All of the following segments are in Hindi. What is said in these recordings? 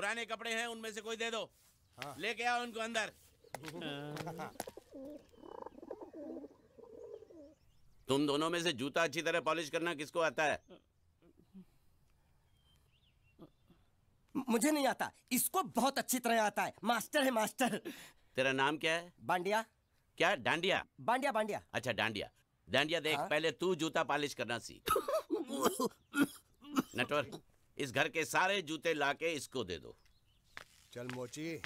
पुराने कपड़े हैं उनमें से कोई दे दो। हाँ। लेके आओ उनको अंदर। तुम दोनों में से जूता अच्छी तरह पॉलिश करना किसको आता है? मुझे नहीं आता, इसको बहुत अच्छी तरह आता है। मास्टर है मास्टर। तेरा नाम क्या है? बांडिया। क्या? डांडिया? बांडिया बांडिया। अच्छा डांडिया। डांडिया देख, हाँ? पहले तू जूता पॉलिश करना सीख। नटवर, इस घर के सारे जूते लाके इसको दे दो। चल मोची।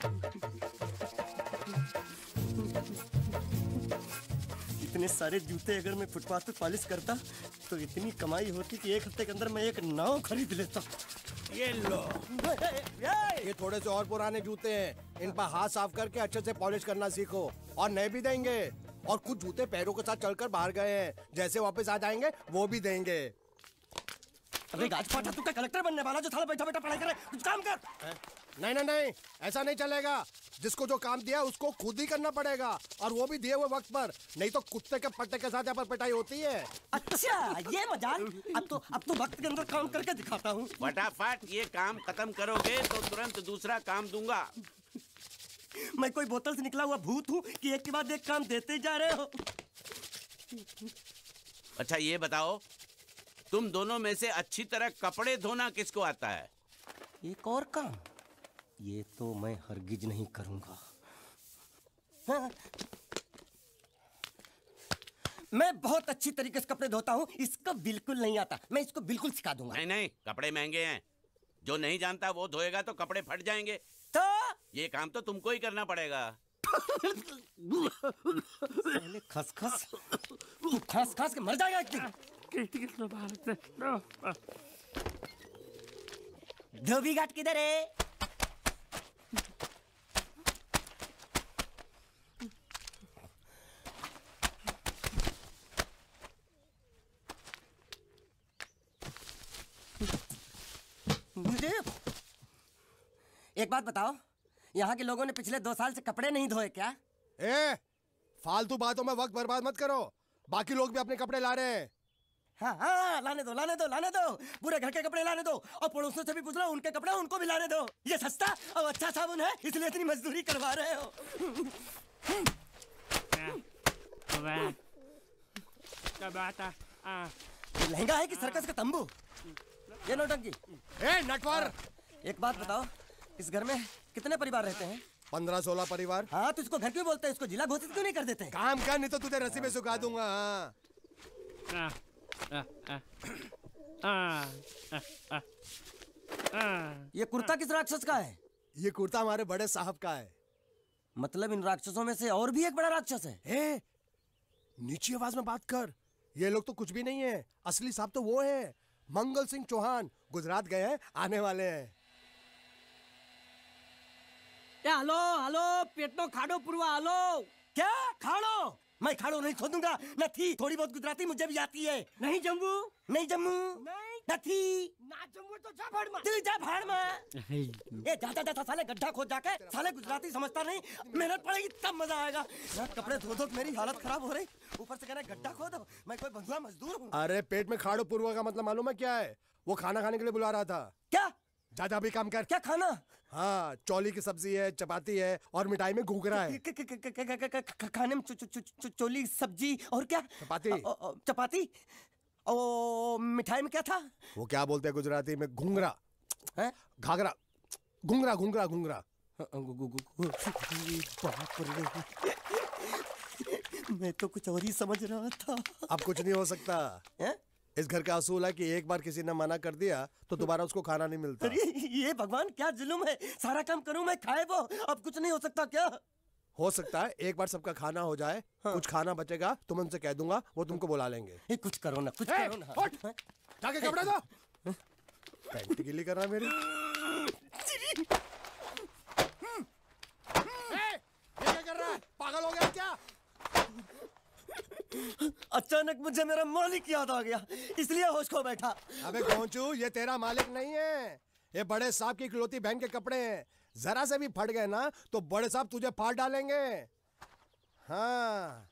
इतने सारे जूते अगर मैं फुटपाथ पे पॉलिश करता तो इतनी कमाई होती कि एक हफ्ते के अंदर मैं एक नाव खरीद लेता। ये लो। ये थोड़े से और पुराने जूते हैं, इन पर हाथ साफ करके अच्छे से पॉलिश करना सीखो। और नए भी देंगे। और कुछ जूते पैरों के साथ चलकर बाहर गए हैं, जैसे वापस आ जाएंगे वो भी देंगे। अबे गाजपाटा, तू क्या कलेक्टर बनने वाला जो साला बैठा बैठा पढ़ाई करे? कुछ काम कर। नहीं नहीं नहीं, ऐसा नहीं चलेगा। जिसको जो काम दिया उसको खुद ही करना पड़ेगा, और वो भी दिए हुए वक्त पर। नहीं तो कुत्ते के पट्टे के साथ यहाँ पर पिटाई होती है। अच्छा ये मजाल। अब तो वक्त के अंदर काम करके दिखाता हूँ। फटाफट ये काम खत्म करोगे तो तुरंत दूसरा काम दूंगा। मैं कोई बोतल से निकला हुआ भूत हूँ कि एक के बाद एक काम देते जा रहे हो? अच्छा ये बताओ, तुम दोनों में से अच्छी तरह कपड़े धोना किसको आता है? एक और काम? ये तो मैं हरगिज नहीं करूंगा। हाँ। मैं बहुत अच्छी तरीके से कपड़े धोता हूँ, इसको बिल्कुल नहीं आता। मैं इसको बिल्कुल सिखा दूंगा। नहीं नहीं, कपड़े महंगे हैं। जो नहीं जानता वो धोएगा तो कपड़े फट जाएंगे। तो ये काम तो तुमको ही करना पड़ेगा। पहले खसखस, तू खस खस के मर जाएगा एक दिन। धोबी घाट किधर है? एक बात बताओ, यहाँ के लोगों ने पिछले 2 साल से कपड़े नहीं धोए क्या? फालतू बातों में वक्त बर्बाद मत करो। बाकी लोग भी अपने कपड़े ला रहे हैं। हाँ हाँ, लाने दो लाने दो लाने दो। पूरे घर के कपड़े लाने दो, और पड़ोसियों से भी पूछ लो, उनके कपड़े उनको भी लाने दो। ये सस्ता और अच्छा साबुन है, इसलिए इतनी मजदूरी करवा रहे हो। ये लहंगा है कि सर्कस का तंबू? ये नौटंकी। नटवर, एक बात बताओ, इस घर में कितने परिवार रहते हैं? 15-16 परिवार। हाँ, तो इसको घर क्यों बोलते हैं? इसको जिला घोषित क्यों नहीं कर देते? काम कर, नहीं तो तुझे रस्सी में सुखा दूंगा। ये कुर्ता किस राक्षस का है? ये कुर्ता हमारे बड़े साहब का है। मतलब इन राक्षसों में से और भी एक बड़ा राक्षस है? नीची आवाज में बात कर। ये लोग तो कुछ भी नहीं है, असली साहब तो वो है, मंगल सिंह चौहान। गुजरात गए हैं, आने वाले हैं। हेलो हेलो, पेटनो खाड़ो पुरवा। हेलो, क्या खाड़ो? मैं खाड़ो नहीं खोदूंगा। न थी, थोड़ी बहुत गुजराती मुझे भी आती है। नहीं जम्मू, नहीं जम्मू, नहीं थी ना जम्मू तो जा भाड़ में। तू जा भाड़ में। ए जा जा साले, गड्ढा खोद जाके। साले गुजराती समझता नहीं, मेहनत पड़ेगी तब मजा आएगा। यार कपड़े धो धो मेरी हालत खराब हो रही, ऊपर से कह रहे गड्ढा खोदो। मैं कोई बंधुआ मजदूर हूँ? अरे पेट में खाड़ो पुरवा का मतलब मालूम है क्या है? वो खाना खाने के लिए बुला रहा था। क्या? जा भी काम कर। क्या खाना? हाँ, चौली की सब्जी है, चपाती है, और मिठाई में घूघरा है। खाने में चोली सब्जी और क्या? चपाती। चपाती। ओ मिठाई में क्या था? वो क्या बोलते हैं गुजराती में? घूंघरा है? घाघरा। घूंघरा घूंघरा घूंघरा। बाप रे, मैं तो कुछ और ही समझ रहा था। अब कुछ नहीं हो सकता है? इस घर का असूल है कि एक बार किसी ने मना कर दिया तो दोबारा उसको खाना नहीं मिलता। अरे ये भगवान क्या जुल्म है। सारा काम करूं मैं, खाए वो। अब कुछ नहीं हो सकता क्या? हो सकता है एक बार सबका खाना हो जाए। हाँ। कुछ खाना बचेगा तो मैं उनसे कह दूंगा, वो तुमको बुला लेंगे। कुछ करो ना, कुछ करो ना। जाके कपड़े दो। पैंट गीली कर रहा मेरी। ये क्या कर रहा है? पागल हो गया क्या? अचानक मुझे मेरा मालिक याद आ गया, इसलिए होश खो बैठा। अबे गोंचू, ये तेरा मालिक नहीं है, ये बड़े साहब की इकलौती बहन के कपड़े हैं। जरा से भी फट गए ना तो बड़े साहब तुझे फाड़ डालेंगे। हाँ।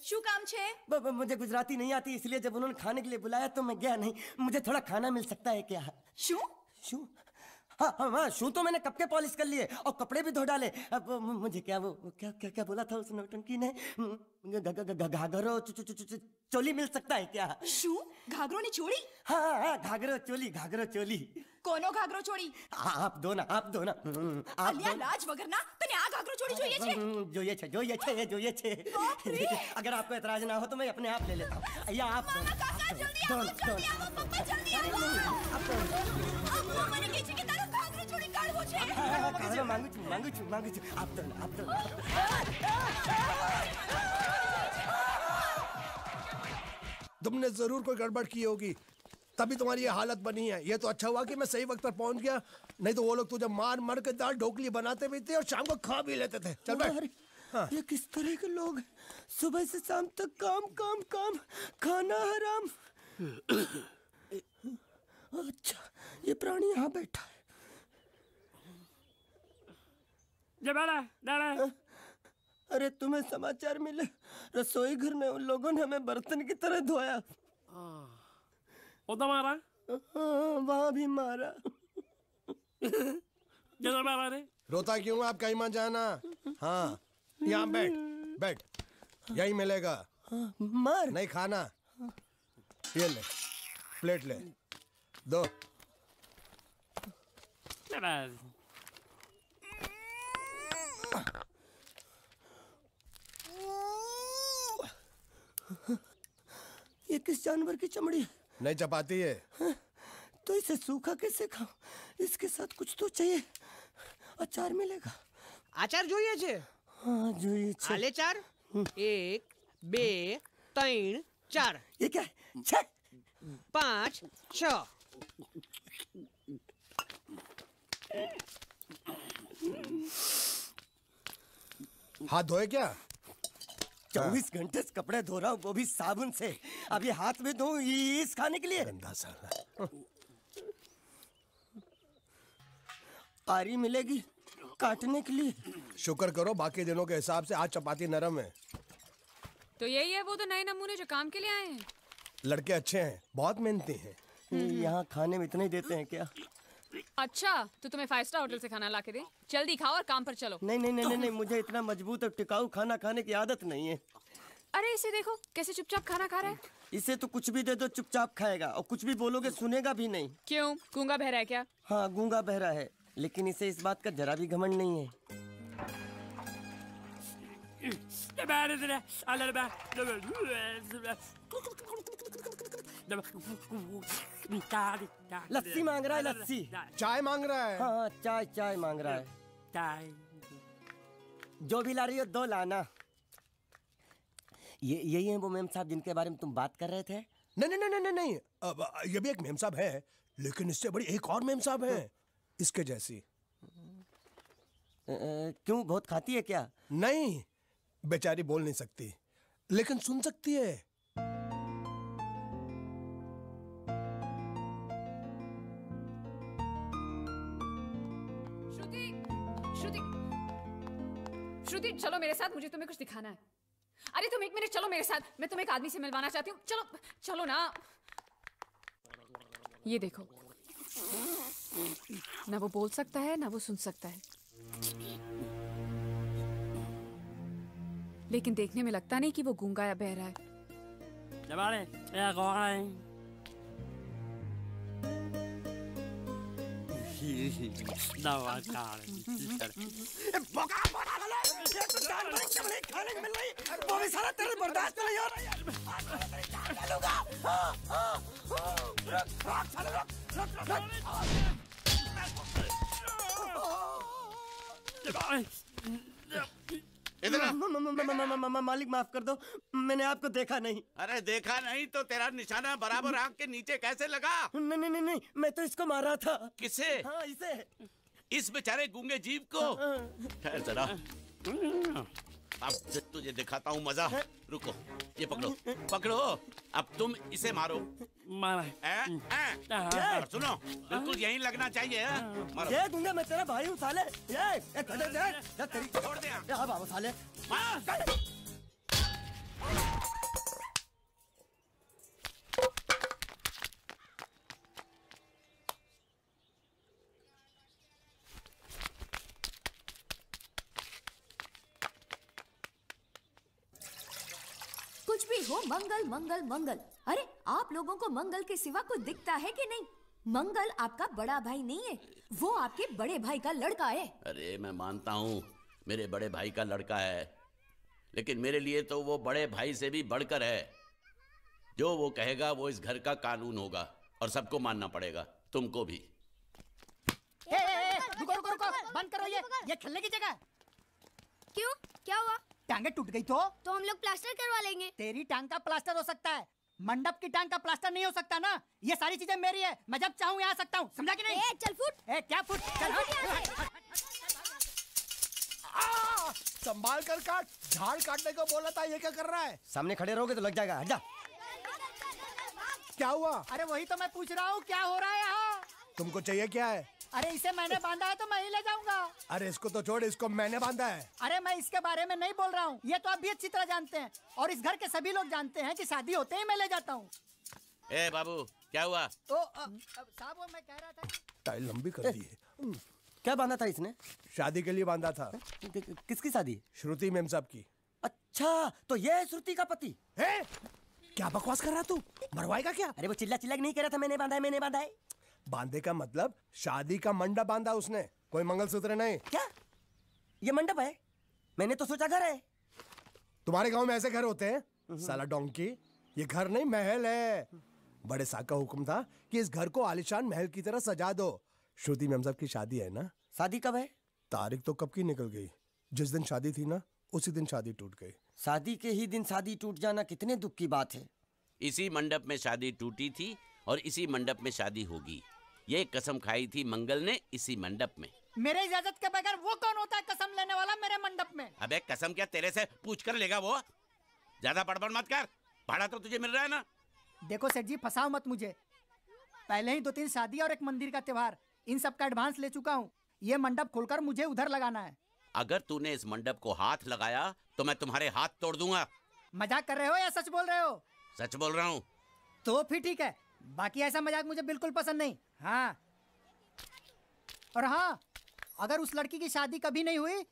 શું કામ છે? मुझे गुजराती नहीं आती, इसलिए जब उन्होंने खाने के लिए बुलाया तो मैं गया नहीं। मुझे थोड़ा खाना मिल सकता है क्या? શું? शू? हाँ हाँ हाँ, शू तो मैंने कब के पॉलिश कर लिए और कपड़े भी धो डाले। अब मुझे क्या वो क्या क्या क्या बोला था उस नौटंकी ने? घाघरो चोली मिल सकता है क्या? શું? ઘાઘરોની ચોળી? हाँ हाँ, घाघरो चोली। કોનો ઘાઘરો ચોળી? आप दो ना आप दो ना। અલ્યા લાજ વગરના તને આ ઘાઘરો ચોળી જોઈએ છે? જોઈએ છે। अगर आपको एतराज ना हो तो मैं अपने आप ले लेता हूँ। या आप दो ना, કાકા જલ્દી આવો, જલ્દી આવો, પપ્પા જલ્દી આવો। અમ્મા મને કહે છે કે તારો ઘાઘરો ચોળી કાઢવો છે। मांगू छू आप दो ना। तुमने जरूर कोई गड़बड़ की होगी, तभी तुम्हारी ये हालत बनी है। ये तो अच्छा हुआ कि मैं सही वक्त पर पहुंच गया, नहीं तो वो लोग तुझे मार के दाल ढोकली बनाते भी थे और शाम को खा भी लेते थे। चल बैठ। हाँ। ये किस तरह के लोग हैं? सुबह से शाम तक काम, खाना हराम। अच्छा, ये प्राणी यहाँ बैठा है। अरे तुम्हें समाचार मिले? रसोई घर में उन लोगों ने हमें बर्तन की तरह धोया। मारा? वहाँ भी मारा। मारा रे? रोता क्यों? आप कहीं मत जाना। हाँ, यहाँ बैठ, यही मिलेगा। मार नहीं खाना, ये ले, प्लेट ले, दो। ये किस जानवर की चमड़ी है? नहीं चपाती है। तो इसे सूखा कैसे खाऊं? इसके साथ कुछ तो चाहिए। अचार मिलेगा? आचार જોઈએ છે? हाँ જોઈએ છે। આલે ચાર 1 2 3 4 ये क्या है? 6 5 6 हाथ धोए क्या? 24 घंटे से कपड़े धो रहा हूँ, वो भी साबुन से। अब ये हाथ में धो इस खाने के लिए? गंदा साला। आरी मिलेगी काटने के लिए? शुक्र करो बाकी दिनों के हिसाब से आज चपाती नरम है। तो यही है वो तो नए नमूने जो काम के लिए आए हैं। लड़के अच्छे हैं, बहुत मेहनती हैं। यहाँ खाने में इतना ही देते हैं क्या? अच्छा, तो तुम्हें 5 स्टार होटल से खाना ला के दे? जल्दी खाओ और काम पर चलो। नहीं, मुझे इतना मजबूत और टिकाऊ खाना खाने की आदत नहीं है। अरे इसे देखो कैसे चुपचाप खाना खा रहा है। इसे तो कुछ भी दे दो चुपचाप खाएगा, और कुछ भी बोलोगे सुनेगा भी नहीं। क्यों, गूंगा बहरा है क्या? हाँ, गूंगा बहरा है, लेकिन इसे इस बात का जरा भी घमंड नहीं है। लस्सी मांग रहा है, लस्सी। चाय मांग रहा है। हाँ, चाय मांग रहा है। जो भी ला रही हो 2 लाना। यही है वो मेम साहब जिनके बारे में तुम बात कर रहे थे? नहीं, अब ये भी एक मेम साहब है, लेकिन इससे बड़ी एक और मेम साहब है, इसके जैसी। क्यों, बहुत खाती है क्या? नहीं, बेचारी बोल नहीं सकती, लेकिन सुन सकती है। श्रुति चलो मेरे साथ, मुझे तुम्हें कुछ दिखाना है। अरे तुम 1 मिनट चलो मेरे साथ, मैं तुम्हें एक आदमी से मिलवाना चाहती हूँ। चलो ना। ये देखो, ना वो बोल सकता है ना वो सुन सकता है, लेकिन देखने में लगता नहीं कि वो गूंगा या बहरा है। वो भी सारा तेरे बर्दाश्त नहीं हो रहा मालिक माफ कर दो, मैंने आपको देखा नहीं। अरे देखा नहीं तो तेरा निशाना बराबर आंख के नीचे कैसे लगा? नहीं, मैं तो इसको मारा था। किसे? हाँ, इसे। इस बेचारे गूंगे जीव को? ठहर जरा। अब तुझे दिखाता हूँ मजा। रुको, ये पकड़ो पकड़ो, अब तुम इसे मारो। मारा। सुनो, बिल्कुल यहीं लगना चाहिए। मारो। ये दूंगा मैं, तेरा भाई हूँ साले। ये तेरी छोड़ दे। हाँ बाबा साले। कुछ भी हो, मंगल मंगल मंगल। अरे आप लोगों को मंगल के सिवा कुछ दिखता है कि नहीं? मंगल आपका बड़ा भाई नहीं है, वो आपके बड़े भाई का लड़का है। अरे मैं मानता हूँ मेरे बड़े भाई का लड़का है, लेकिन मेरे लिए तो वो बड़े भाई से भी बढ़कर है। जो वो कहेगा वो इस घर का कानून होगा और सबको मानना पड़ेगा, तुमको भी। रुको रुको रुको, बंद करो ये खेलने की जगह। क्यों, क्या हुआ? टांगे टूट गई तो हम लोग प्लास्टर करवा लेंगे। तेरी टांग का प्लास्टर हो सकता है, मंडप की टांग का प्लास्टर नहीं हो सकता ना। ये सारी चीजें मेरी है, मैं जब चाहूँ यहाँ आ सकता हूँ, समझा कि नहीं? चल फुट। क्या फुट? चल संभाल कर काट, झाड़ काटने को बोला था, ये क्या कर रहा है? सामने खड़े रहोगे तो लग जाएगा, हट जा। क्या हुआ? अरे वही तो मैं पूछ रहा हूँ, क्या हो रहा है यहाँ? तुमको चाहिए क्या है? अरे इसे मैंने बांधा है तो मैं ही ले जाऊंगा। अरे इसको तो छोड़, इसको मैंने बांधा है। अरे मैं इसके बारे में नहीं बोल रहा हूँ, ये तो आप भी अच्छी तरह जानते हैं और इस घर के सभी लोग जानते हैं कि शादी होते ही मैं ले जाता हूँ। ए बाबू, क्या हुआ? तो साहब वो मैं कह रहा था टाइल लंबी कर दी है। क्या बांधा था इसने? शादी के लिए बांधा था। किसकी शादी? श्रुति मेम साहब की। अच्छा, तो ये है श्रुति का पति? है? क्या बकवास कर रहा तू? मरवाएगा क्या? अरे वो चिल्ला चिल्ला नहीं कह रहा था मैंने बांधा है, मैंने बांधा है। बांधे का मतलब शादी का मंडप बांधा उसने, कोई मंगलसूत्र नहीं। क्या ये मंडप है? मैंने तो सोचा घर है। तुम्हारे गांव में ऐसे घर होते हैं साला डोंकी? ये घर नहीं, महल है। बड़े साहब का हुक्म था कि इस घर को आलीशान महल की तरह सजा दो। श्रुति मेम साहब की शादी है ना? शादी कब है? तारीख तो कब की निकल गई। जिस दिन शादी थी ना, उसी दिन शादी टूट गई। शादी के ही दिन शादी टूट जाना कितने दुख की बात है। इसी मंडप में शादी टूटी थी और इसी मंडप में शादी होगी। ये कसम खाई थी मंगल ने इसी मंडप में। मेरे इजाजत के बगैर वो कौन होता है कसम लेने वाला मेरे मंडप में? अबे कसम क्या तेरे से पूछ कर लेगा वो? ज्यादा बड़बड़ मत कर, भाड़ा तो तुझे मिल रहा है ना। देखो सेठ जी, फंसाओ मत मुझे। पहले ही 2-3 शादी और एक मंदिर का त्योहार, इन सब का एडवांस ले चुका हूँ। ये मंडप खोलकर मुझे उधर लगाना है। अगर तूने इस मंडप को हाथ लगाया तो मैं तुम्हारे हाथ तोड़ दूंगा। मजाक कर रहे हो या सच बोल रहे हो? सच बोल रहा हूँ। तो फिर ठीक है, बाकी ऐसा मजाक मुझे बिल्कुल पसंद नहीं। हाँ, और हाँ, अगर उस लड़की की शादी कभी नहीं हुई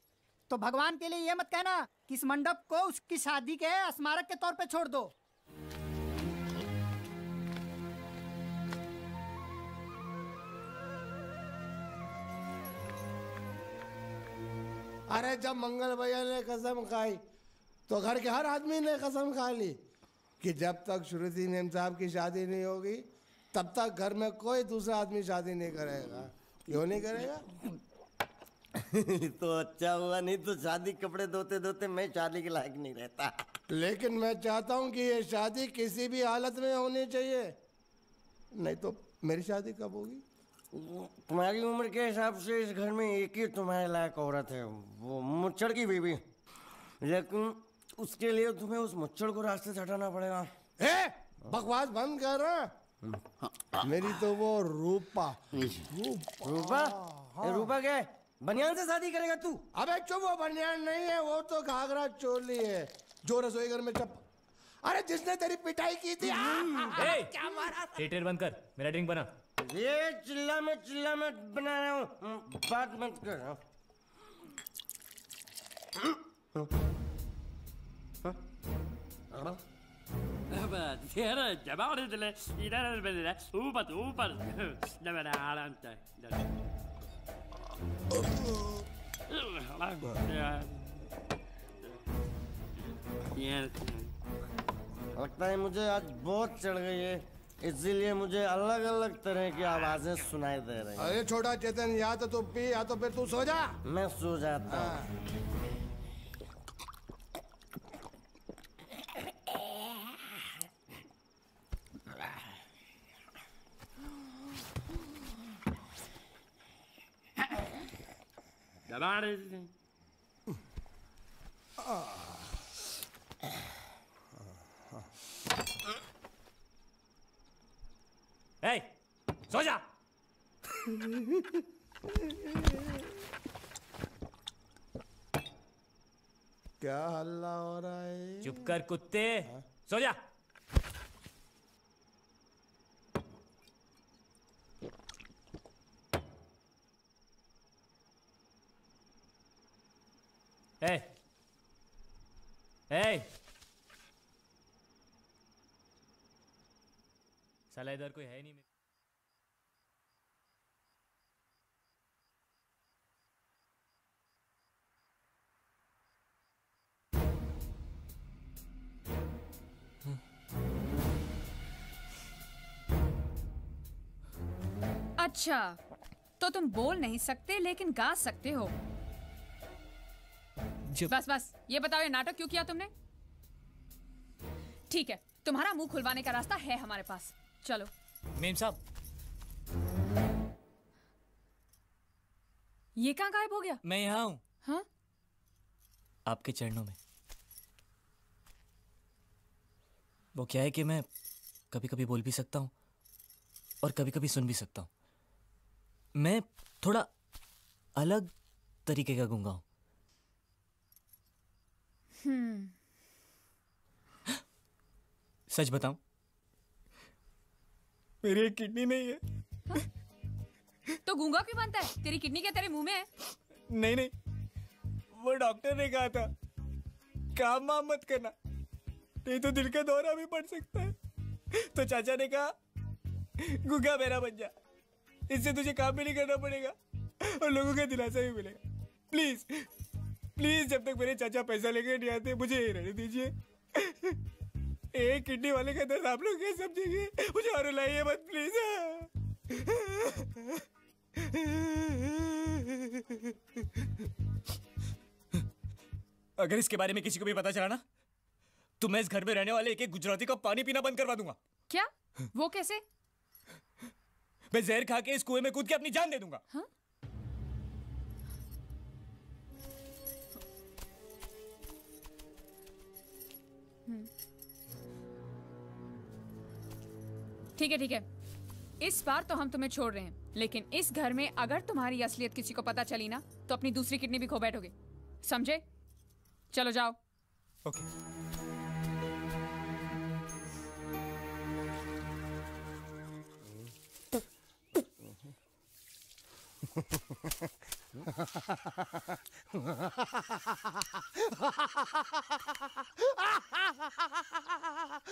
तो भगवान के लिए ये मत कहना कि इस मंडप को उसकी शादी के स्मारक के तौर पे छोड़ दो। अरे जब मंगल भैया ने कसम खाई तो घर के हर आदमी ने कसम खा ली कि जब तक श्रुति मेम साहब की शादी नहीं होगी तब तक घर में कोई दूसरा आदमी शादी नहीं करेगा। क्यों नहीं करेगा? तो अच्छा हुआ, नहीं तो शादी कपड़े धोते धोते मैं शादी के लायक नहीं रहता। लेकिन मैं चाहता हूँ कि ये शादी किसी भी हालत में होनी चाहिए, नहीं तो मेरी शादी कब होगी? तुम्हारी उम्र के हिसाब से इस घर में एक ही तुम्हारे लायक औरत है, वो मुच्छड़ की बीवी। लेकिन उसके लिए तुम्हें उस मुच्छड़ को रास्ते से हटाना पड़ेगा। बकवास बंद कर रहा। मेरी तो वो रूपा। रूपा? रूपा क्या है? बनियान से शादी करेगा तू? अबे चुप, वो बनियान नहीं है, वो तो घाघरा चोली है जो रसोई घर में अरे जिसने तेरी पिटाई की थी। क्या मारा? थिएटर बंद कर, मेरा ड्रिंक बना। ये चिल्ला में बना रहा हूँ, बात मत कर। लगता है मुझे आज बहुत चढ़ गई है, इसीलिए मुझे अलग अलग तरह की आवाजें सुनाई दे रही हैं। अरे छोटा चेतन, या तो तू पी या तो फिर तू सो जा। मैं सो जाता हूँ। क्या हल्ला हो रहा है? चुप कर कुत्ते, सो जा। ए, साला इधर कोई है नहीं। अच्छा, तो तुम बोल नहीं सकते लेकिन गा सकते हो। बस बस, ये बताओ ये नाटक क्यों किया तुमने? ठीक है, तुम्हारा मुंह खुलवाने का रास्ता है हमारे पास। चलो। मेम साहब, ये कहाँ गायब हो गया? मैं यहाँ हूँ। हाँ? आपके चरणों में। वो क्या है कि मैं कभी कभी बोल भी सकता हूँ और कभी कभी सुन भी सकता हूँ। मैं थोड़ा अलग तरीके का गूंगा हूँ। सच बताऊं, मेरी एक किडनी नहीं है। हाँ? तो गूंगा क्यों बनता है? तेरी किडनी क्या तेरे मुंह में है? नहीं नहीं, वो डॉक्टर ने कहा था काम वाम मत करना, नहीं तो दिल का दौरा भी पड़ सकता है। तो चाचा ने कहा गूंगा मेरा बन जा, इससे तुझे काम भी नहीं करना पड़ेगा और लोगों का दिलासा भी मिलेगा। प्लीज प्लीज, जब तक मेरे चाचा पैसा लेके नहीं आते मुझे ये रहने दीजिए। एक किडनी वाले का दर्द आप लोग क्या समझेंगे? मुझे और रुलाइए मत प्लीज। अगर इसके बारे में किसी को भी पता चला ना, तो मैं इस घर में रहने वाले एक एक गुजराती का पानी पीना बंद करवा दूंगा। क्या? वो कैसे? मैं जहर खा के इस कुएं में कूद के अपनी जान दे दूंगा। हाँ? ठीक है ठीक है, इस बार तो हम तुम्हें छोड़ रहे हैं, लेकिन इस घर में अगर तुम्हारी असलियत किसी को पता चली ना, तो अपनी दूसरी किडनी भी खो बैठोगे, समझे? चलो जाओ। ओके।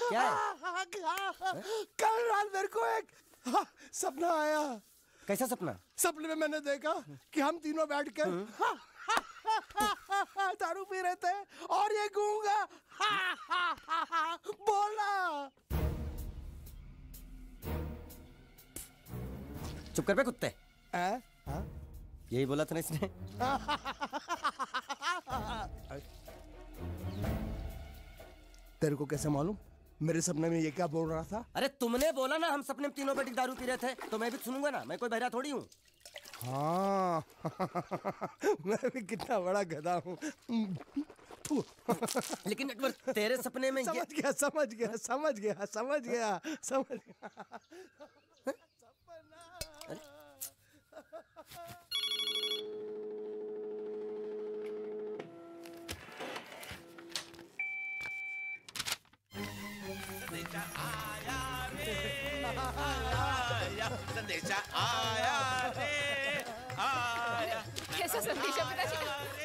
क्या है? कल रात मेरे को एक सपना आया। कैसा सपना? सपने में मैंने देखा कि हम तीनों बैठकर दारू पी रहे थे और ये गूंगा बोला। चुप कर बे कुत्ते। यही बोला था ना इसने। तेरे को कैसे मालूम? मेरे सपने में ये क्या बोल रहा था? अरे तुमने बोला ना हम सपने में तीनों बैठ के दारू पी रहे थे, तो मैं भी सुनूंगा ना, मैं कोई बहरा थोड़ी हूँ। हाँ मैं भी कितना बड़ा गधा हूँ। लेकिन नटवर तेरे सपने में समझ गया समझ गया समझ गया समझ गया समझ गया। संदेशा आया रे आया। कैसा संदेशा पिताजी?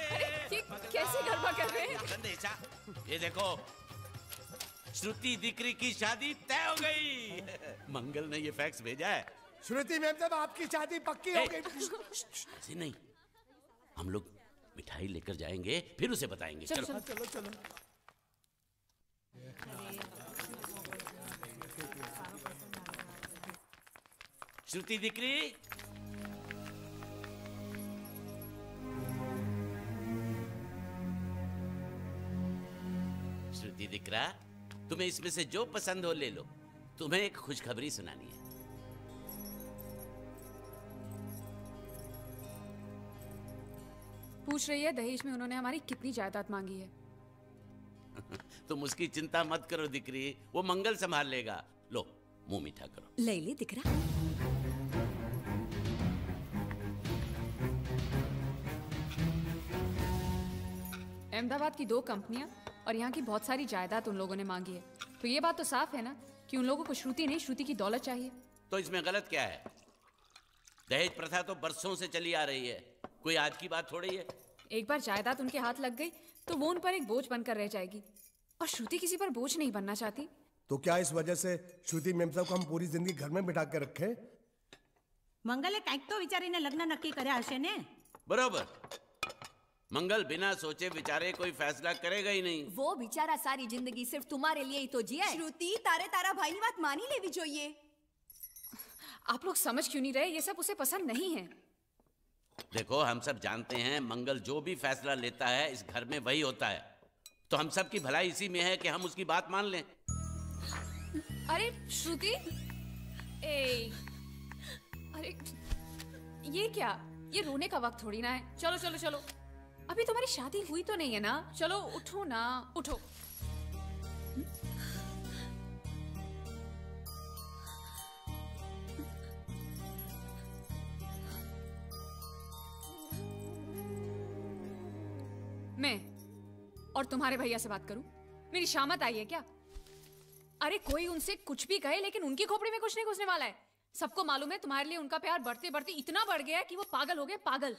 अरे ये कैसे गड़बड़ कर रहे हैं? संदेशा, ये देखो, श्रुति दिक्री की शादी तय हो गई। मंगल ने ये फैक्स भेजा है। श्रुति मैम, जब आपकी शादी पक्की हो गई। ऐसे नहीं, हम लोग मिठाई लेकर जाएंगे, फिर उसे बताएंगे। चलो चलो चलो चलो। श्रुति दिक्री, श्रुति दिक्रा, तुम्हें इसमें से जो पसंद हो ले लो। तुम्हें एक खुशखबरी सुनानी है। पूछ रही है दहेज में उन्होंने हमारी कितनी जायदाद मांगी है। तुम उसकी चिंता मत करो दिक्री, वो मंगल संभाल लेगा। लो मुंह मीठा करो। ले ले दिख रहा। अहमदाबाद की 2 कंपनियां और यहाँ की बहुत सारी जायदाद उन लोगों ने मांगी है। तो ये बात तो साफ है ना कि उन लोगों को श्रुति नहीं, श्रुति की दौलत चाहिए। तो इसमें गलत क्या है? दहेज प्रथा तो बरसों से चली आ रही है, कोई आज की बात थोड़ी है। एक बार जायदाद उनके हाथ लग गई तो वो उन पर एक बोझ बनकर रह जाएगी, और श्रुति किसी पर बोझ नहीं बनना चाहती। तो क्या इस वजह से श्रुति मेम साहब को हम पूरी जिंदगी घर में बिठा के रखे? મંગલે કંઈક તો વિચારીને લગ્ન નક્કી કર્યા હશે ને? बराबर। मंगल बिना सोचे विचारे कोई फैसला करेगा ही नहीं। वो बेचारा सारी जिंदगी सिर्फ तुम्हारे लिए ही तो जिया है। श्रुति तारे तारा भाई ની વાત માની લેવી જોઈએ। आप लोग समझ क्यों नहीं रहे? ये सब उसे पसंद नहीं है। देखो, हम सब जानते हैं मंगल जो भी फैसला लेता है इस घर में वही होता है, तो हम सब की भलाई इसी में है कि हम उसकी बात मान लें। अरे श्रुति, अरे ये क्या? ये रोने का वक्त थोड़ी ना है। चलो चलो चलो, अभी तुम्हारी शादी हुई तो नहीं है ना? चलो उठो ना, उठो। मैं और तुम्हारे भैया से बात करूं? मेरी शामत आई है क्या? अरे कोई उनसे कुछ भी कहे, लेकिन उनकी खोपड़ी में कुछ नहीं घुसने वाला है। सबको मालूम है तुम्हारे लिए उनका प्यार बढ़ते बढ़ते इतना बढ़ गया है कि वो पागल हो गए, पागल।